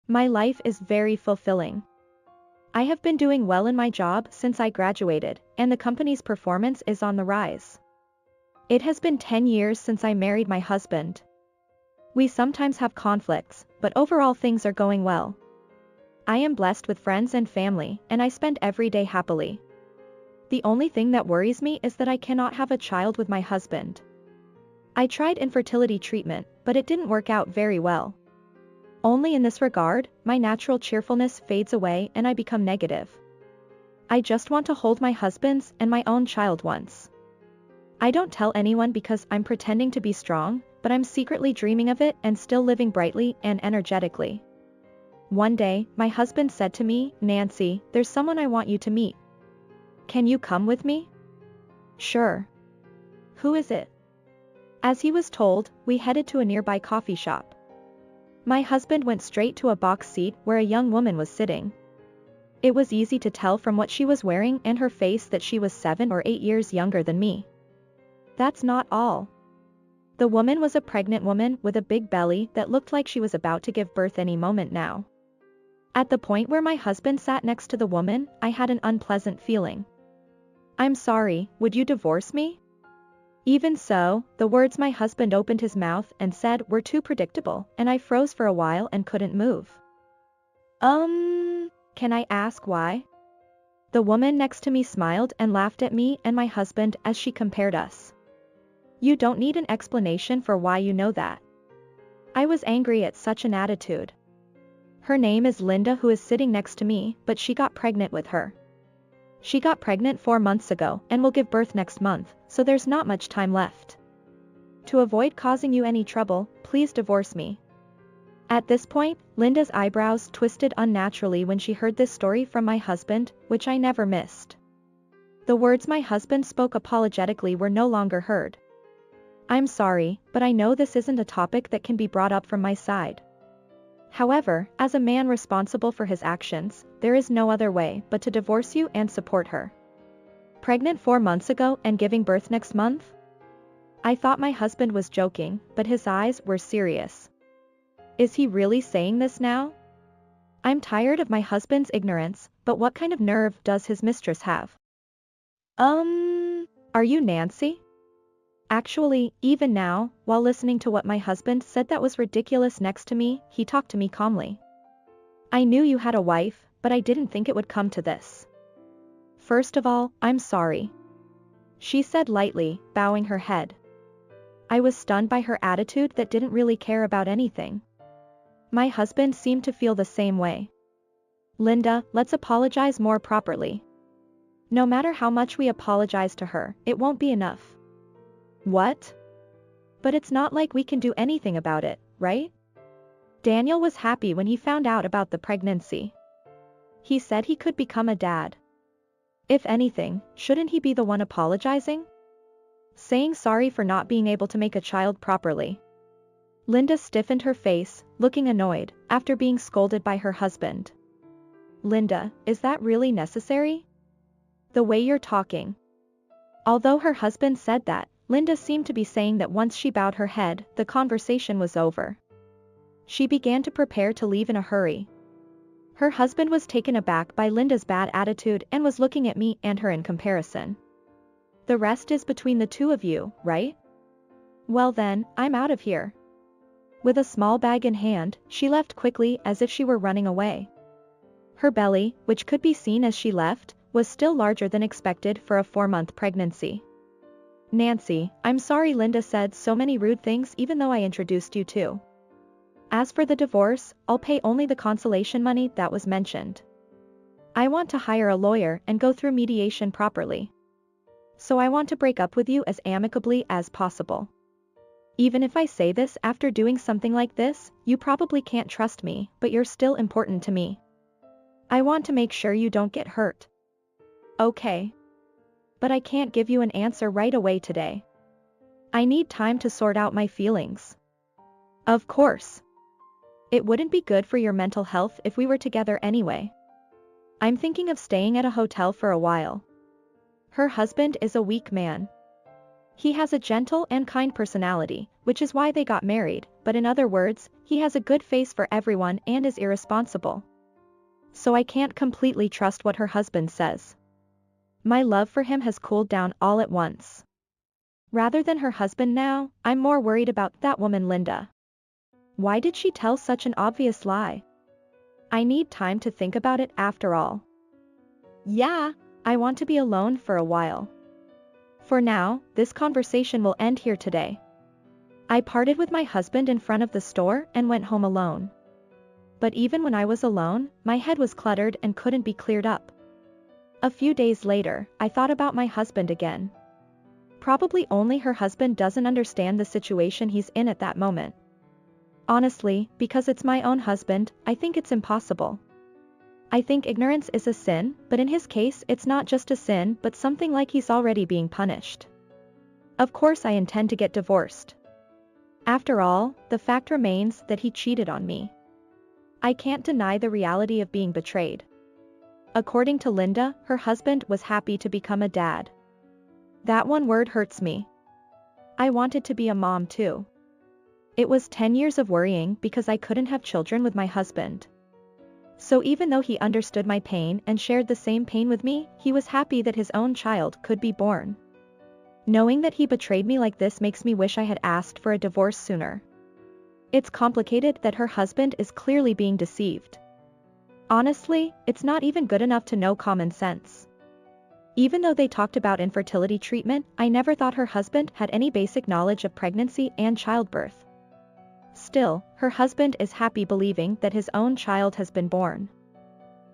My life is very fulfilling. I have been doing well in my job since I graduated, and the company's performance is on the rise. It has been 10 years since I married my husband. We sometimes have conflicts, but overall things are going well. I am blessed with friends and family, and I spend every day happily. The only thing that worries me is that I cannot have a child with my husband. I tried infertility treatment, but it didn't work out very well. Only in this regard, my natural cheerfulness fades away and I become negative. I just want to hold my husband's and my own child once. I don't tell anyone because I'm pretending to be strong, but I'm secretly dreaming of it and still living brightly and energetically. One day, my husband said to me, "Nancy, there's someone I want you to meet. Can you come with me?" "Sure." "Who is it?" As he was told, we headed to a nearby coffee shop. My husband went straight to a box seat where a young woman was sitting. It was easy to tell from what she was wearing and her face that she was 7 or 8 years younger than me. That's not all. The woman was a pregnant woman with a big belly that looked like she was about to give birth any moment now. At the point where my husband sat next to the woman, I had an unpleasant feeling. "I'm sorry, would you divorce me?" Even so, the words my husband opened his mouth and said were too predictable, and I froze for a while and couldn't move. Can I ask why?" The woman next to me smiled and laughed at me and my husband as she compared us. "You don't need an explanation for why you know that." I was angry at such an attitude. "Her name is Linda, who is sitting next to me, but she got pregnant with her. She got pregnant 4 months ago and will give birth next month, so there's not much time left. To avoid causing you any trouble, please divorce me." At this point, Linda's eyebrows twisted unnaturally when she heard this story from my husband, which I never missed. The words my husband spoke apologetically were no longer heard. "I'm sorry, but I know this isn't a topic that can be brought up from my side. However, as a man responsible for his actions, there is no other way but to divorce you and support her. Pregnant 4 months ago and giving birth next month?" I thought my husband was joking, but his eyes were serious. Is he really saying this now? I'm tired of my husband's ignorance, but what kind of nerve does his mistress have? Are you Nancy? Actually, even now, while listening to what my husband said that was ridiculous next to me, he talked to me calmly. "I knew you had a wife, but I didn't think it would come to this. First of all, I'm sorry," she said lightly, bowing her head. I was stunned by her attitude that didn't really care about anything. My husband seemed to feel the same way. "Linda, let's apologize more properly. No matter how much we apologize to her, it won't be enough." "What? But it's not like we can do anything about it, right?" Daniel was happy when he found out about the pregnancy. He said he could become a dad. If anything, shouldn't he be the one apologizing? Saying sorry for not being able to make a child properly. Linda stiffened her face, looking annoyed, after being scolded by her husband. "Linda, is that really necessary? The way you're talking." Although her husband said that, Linda seemed to be saying that once she bowed her head, the conversation was over. She began to prepare to leave in a hurry. Her husband was taken aback by Linda's bad attitude and was looking at me and her in comparison. "The rest is between the two of you, right? Well then, I'm out of here." With a small bag in hand, she left quickly as if she were running away. Her belly, which could be seen as she left, was still larger than expected for a 4-month pregnancy. "Nancy, I'm sorry Linda said so many rude things even though I introduced you to. As for the divorce, I'll pay only the consolation money that was mentioned. I want to hire a lawyer and go through mediation properly. So I want to break up with you as amicably as possible. Even if I say this after doing something like this, you probably can't trust me, but you're still important to me. I want to make sure you don't get hurt." "Okay. But I can't give you an answer right away today. I need time to sort out my feelings." "Of course. It wouldn't be good for your mental health if we were together anyway. I'm thinking of staying at a hotel for a while." Her husband is a weak man. He has a gentle and kind personality, which is why they got married, but in other words, he has a good face for everyone and is irresponsible. So I can't completely trust what her husband says. My love for him has cooled down all at once. Rather than her husband now, I'm more worried about that woman Linda. Why did she tell such an obvious lie? I need time to think about it after all. Yeah, I want to be alone for a while. For now, this conversation will end here today. I parted with my husband in front of the store and went home alone. But even when I was alone, my head was cluttered and couldn't be cleared up. A few days later, I thought about my husband again. Probably only her husband doesn't understand the situation he's in at that moment. Honestly, because it's my own husband, I think it's impossible. I think ignorance is a sin, but in his case it's not just a sin but something like he's already being punished. Of course I intend to get divorced. After all, the fact remains that he cheated on me. I can't deny the reality of being betrayed. According to Linda, her husband was happy to become a dad. That one word hurts me. I wanted to be a mom too. It was 10 years of worrying because I couldn't have children with my husband. So even though he understood my pain and shared the same pain with me, he was happy that his own child could be born. Knowing that he betrayed me like this makes me wish I had asked for a divorce sooner. It's complicated that her husband is clearly being deceived. Honestly, it's not even good enough to know common sense. Even though they talked about infertility treatment, I never thought her husband had any basic knowledge of pregnancy and childbirth. Still, her husband is happy believing that his own child has been born.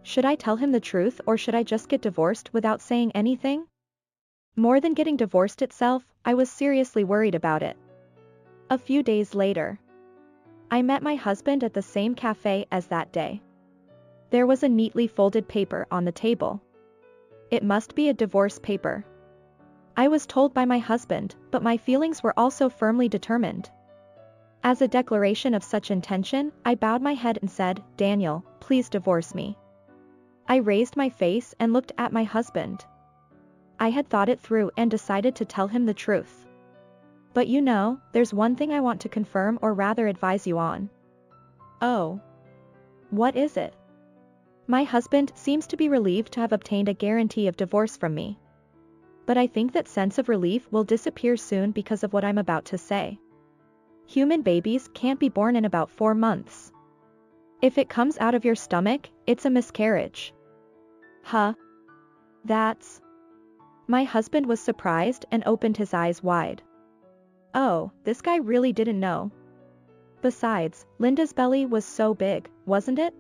Should I tell him the truth or should I just get divorced without saying anything? More than getting divorced itself, I was seriously worried about it. A few days later, I met my husband at the same cafe as that day. There was a neatly folded paper on the table. It must be a divorce paper. I was told by my husband, but my feelings were also firmly determined. As a declaration of such intention, I bowed my head and said, "Daniel, please divorce me." I raised my face and looked at my husband. I had thought it through and decided to tell him the truth. But you know, there's one thing I want to confirm or rather advise you on. Oh. What is it? My husband seems to be relieved to have obtained a guarantee of divorce from me. But I think that sense of relief will disappear soon because of what I'm about to say. Human babies can't be born in about 4 months. If it comes out of your stomach, it's a miscarriage. Huh? That's... My husband was surprised and opened his eyes wide. Oh, this guy really didn't know. Besides, Linda's belly was so big, wasn't it?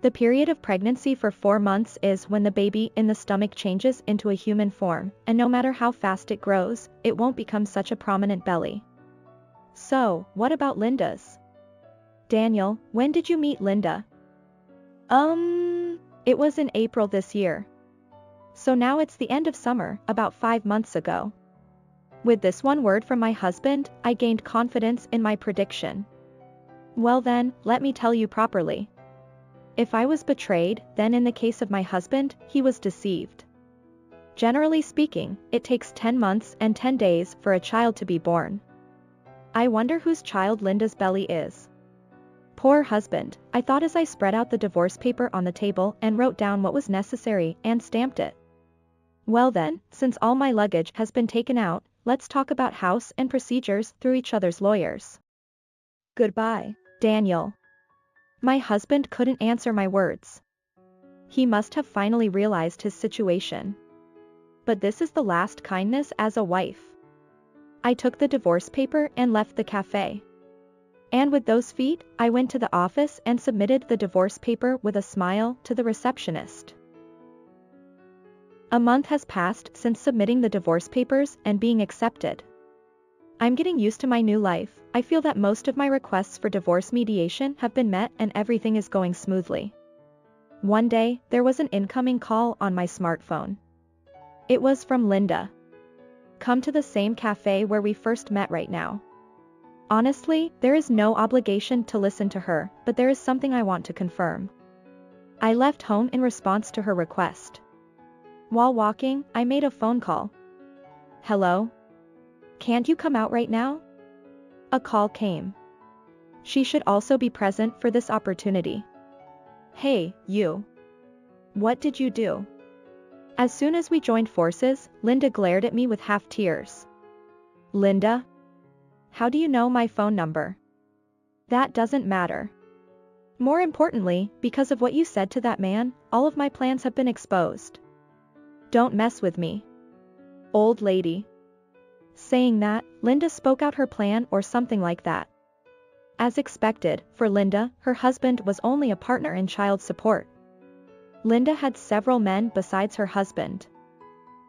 The period of pregnancy for 4 months is when the baby in the stomach changes into a human form, and no matter how fast it grows, it won't become such a prominent belly. So, what about Linda's? Daniel, when did you meet Linda? It was in April this year. So now it's the end of summer, about 5 months ago. With this one word from my husband, I gained confidence in my prediction. Well then, let me tell you properly. If I was betrayed, then in the case of my husband, he was deceived. Generally speaking, it takes 10 months and 10 days for a child to be born. I wonder whose child Linda's belly is. Poor husband, I thought as I spread out the divorce paper on the table and wrote down what was necessary and stamped it. Well then, since all my luggage has been taken out, let's talk about house and procedures through each other's lawyers. Goodbye, Daniel. My husband couldn't answer my words. He must have finally realized his situation. But this is the last kindness as a wife. I took the divorce paper and left the cafe. And with those feet, I went to the office and submitted the divorce paper with a smile to the receptionist. A month has passed since submitting the divorce papers and being accepted. I'm getting used to my new life. I feel that most of my requests for divorce mediation have been met and everything is going smoothly. One day, there was an incoming call on my smartphone. It was from Linda. Come to the same cafe where we first met right now. Honestly, there is no obligation to listen to her, but there is something I want to confirm. I left home in response to her request. While walking, I made a phone call. Hello? Can't you come out right now? A call came. She should also be present for this opportunity. Hey, you. What did you do? As soon as we joined forces, Linda glared at me with half tears. Linda? How do you know my phone number? That doesn't matter. More importantly, because of what you said to that man, all of my plans have been exposed. Don't mess with me. Old lady. Saying that, Linda spoke out her plan or something like that. As expected, for Linda, her husband was only a partner in child support. Linda had several men besides her husband.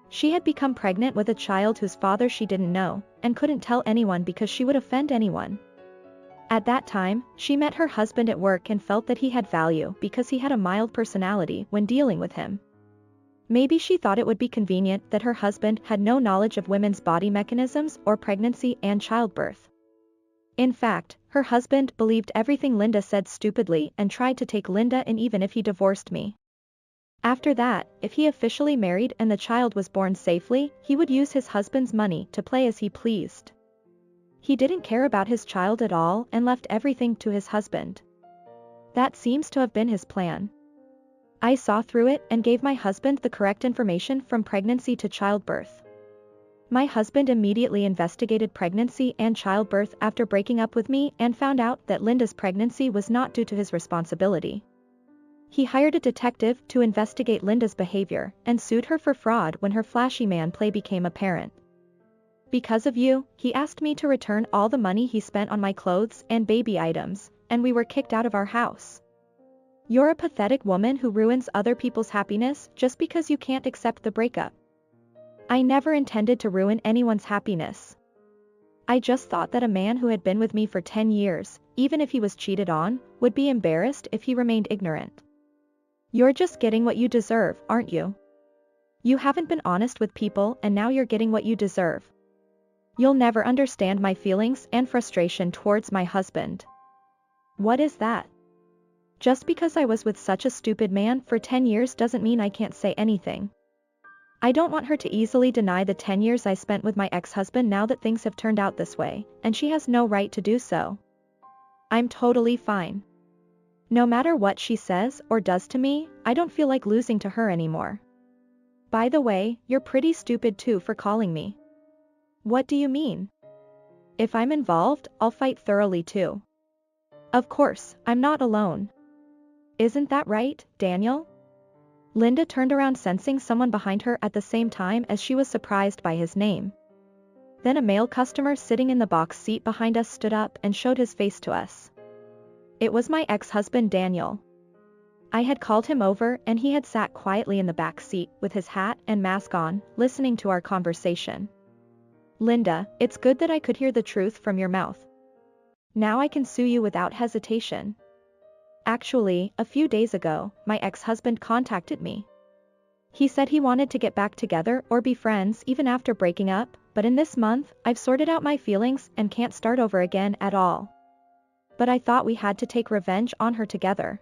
She had become pregnant with a child whose father she didn't know, and couldn't tell anyone because she would offend anyone. At that time, she met her husband at work and felt that he had value because he had a mild personality when dealing with him. Maybe she thought it would be convenient that her husband had no knowledge of women's body mechanisms or pregnancy and childbirth. In fact, her husband believed everything Linda said stupidly and tried to take Linda in even if he divorced me. After that, if he officially married and the child was born safely, he would use his husband's money to play as he pleased. He didn't care about his child at all and left everything to his husband. That seems to have been his plan. I saw through it and gave my husband the correct information from pregnancy to childbirth. My husband immediately investigated pregnancy and childbirth after breaking up with me and found out that Linda's pregnancy was not due to his responsibility. He hired a detective to investigate Linda's behavior and sued her for fraud when her flashy man play became apparent. Because of you, he asked me to return all the money he spent on my clothes and baby items, and we were kicked out of our house. You're a pathetic woman who ruins other people's happiness just because you can't accept the breakup. I never intended to ruin anyone's happiness. I just thought that a man who had been with me for 10 years, even if he was cheated on, would be embarrassed if he remained ignorant. You're just getting what you deserve, aren't you? You haven't been honest with people and now you're getting what you deserve. You'll never understand my feelings and frustration towards my husband. What is that? Just because I was with such a stupid man for 10 years doesn't mean I can't say anything. I don't want her to easily deny the 10 years I spent with my ex-husband now that things have turned out this way, and she has no right to do so. I'm totally fine. No matter what she says or does to me, I don't feel like losing to her anymore. By the way, you're pretty stupid too for calling me. What do you mean? If I'm involved, I'll fight thoroughly too. Of course, I'm not alone. Isn't that right, Daniel? Linda turned around sensing someone behind her at the same time as she was surprised by his name. Then a male customer sitting in the box seat behind us stood up and showed his face to us. It was my ex-husband Daniel. I had called him over and he had sat quietly in the back seat with his hat and mask on, listening to our conversation. Linda, it's good that I could hear the truth from your mouth. Now I can sue you without hesitation. Actually, a few days ago, my ex-husband contacted me. He said he wanted to get back together or be friends even after breaking up, but in this month, I've sorted out my feelings and can't start over again at all. But I thought we had to take revenge on her together.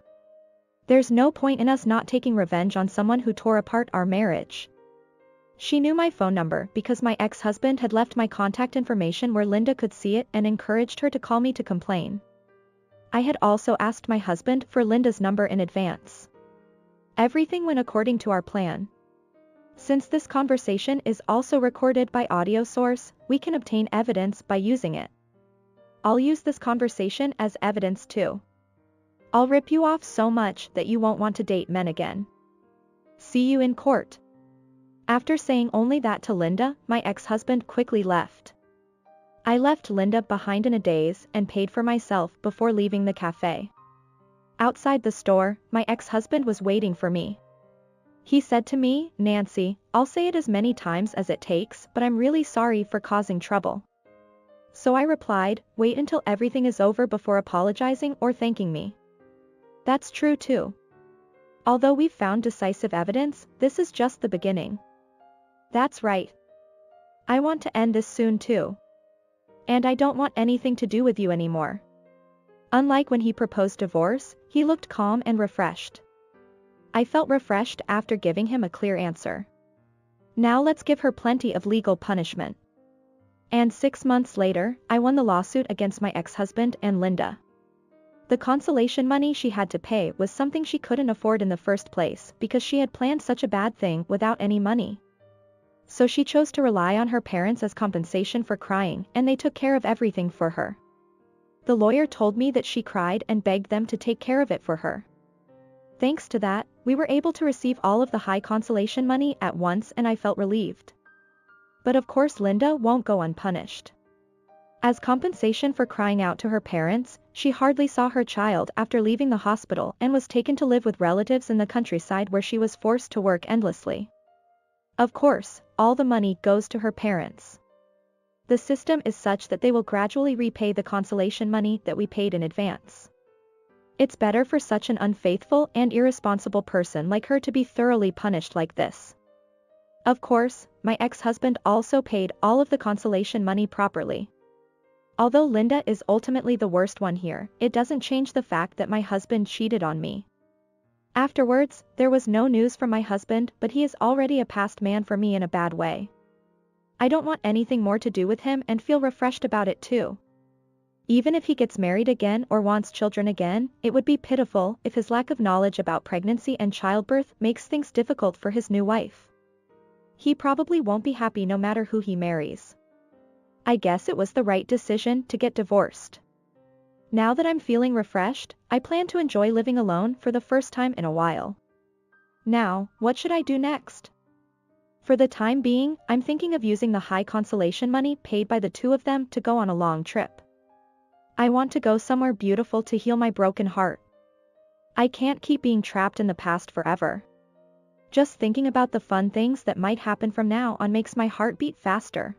There's no point in us not taking revenge on someone who tore apart our marriage. She knew my phone number because my ex-husband had left my contact information where Linda could see it and encouraged her to call me to complain. I had also asked my husband for Linda's number in advance. Everything went according to our plan. Since this conversation is also recorded by audio source, we can obtain evidence by using it. I'll use this conversation as evidence too. I'll rip you off so much that you won't want to date men again. See you in court. After saying only that to Linda, my ex-husband quickly left. I left Linda behind in a daze and paid for myself before leaving the cafe. Outside the store, my ex-husband was waiting for me. He said to me, Nancy, I'll say it as many times as it takes, but I'm really sorry for causing trouble. So I replied, wait until everything is over before apologizing or thanking me. That's true too. Although we've found decisive evidence, this is just the beginning. That's right. I want to end this soon too. And I don't want anything to do with you anymore. Unlike when he proposed divorce, he looked calm and refreshed. I felt refreshed after giving him a clear answer. Now let's give her plenty of legal punishment. And 6 months later, I won the lawsuit against my ex-husband and Linda. The consolation money she had to pay was something she couldn't afford in the first place because she had planned such a bad thing without any money. So she chose to rely on her parents as compensation for crying, and they took care of everything for her. The lawyer told me that she cried and begged them to take care of it for her. Thanks to that, we were able to receive all of the high consolation money at once, and I felt relieved. But of course Linda won't go unpunished. As compensation for crying out to her parents, she hardly saw her child after leaving the hospital and was taken to live with relatives in the countryside where she was forced to work endlessly. Of course, all the money goes to her parents. The system is such that they will gradually repay the consolation money that we paid in advance. It's better for such an unfaithful and irresponsible person like her to be thoroughly punished like this. Of course, my ex-husband also paid all of the consolation money properly. Although Linda is ultimately the worst one here, it doesn't change the fact that my husband cheated on me. Afterwards, there was no news from my husband, but he is already a past man for me in a bad way. I don't want anything more to do with him and feel refreshed about it too. Even if he gets married again or wants children again, it would be pitiful if his lack of knowledge about pregnancy and childbirth makes things difficult for his new wife. He probably won't be happy no matter who he marries. I guess it was the right decision to get divorced. Now that I'm feeling refreshed, I plan to enjoy living alone for the first time in a while. Now, what should I do next? For the time being, I'm thinking of using the high consolation money paid by the two of them to go on a long trip. I want to go somewhere beautiful to heal my broken heart. I can't keep being trapped in the past forever. Just thinking about the fun things that might happen from now on makes my heart beat faster.